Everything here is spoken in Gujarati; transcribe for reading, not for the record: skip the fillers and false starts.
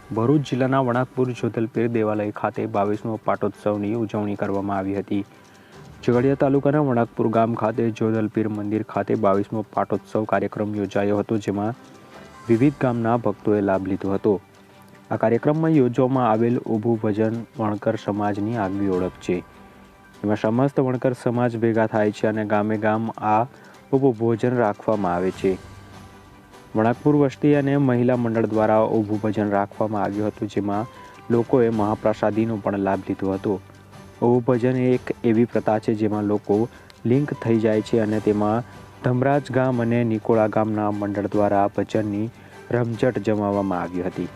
ભરૂચ જિલ્લાના વણાકપુર જોધલપીર દેવાલય ખાતે 22મો પાટોત્સવની ઉજવણી કરવામાં આવી હતી। ઝઘડિયા તાલુકાના વણાકપુર ગામ ખાતે જોધલપીર મંદિર ખાતે 22મો પાટોત્સવ કાર્યક્રમ યોજાયો હતો, જેમાં વિવિધ ગામના ભક્તોએ લાભ લીધો હતો। આ કાર્યક્રમમાં યોજવામાં આવેલ ઊભું ભજન વણકર સમાજની આગવી ઓળખ છે, જેમાં સમસ્ત વણકર સમાજ ભેગા થાય છે અને ગામે ગામ આ ઊભું ભોજન રાખવામાં આવે છે। વણાકપુર વસ્તી અને મહિલા મંડળ દ્વારા ઊભું ભજન રાખવામાં આવ્યું હતું, જેમાં લોકોએ મહાપ્રસાદીનો પણ લાભ લીધો હતો। ઊભું ભજન એ એક એવી પ્રથા છે જેમાં લોકો લિંક થઈ જાય છે અને તેમાં ધમરાજ ગામ અને નિકોળા ગામના મંડળ દ્વારા ભજનની રમઝટ જમાવવામાં આવી હતી।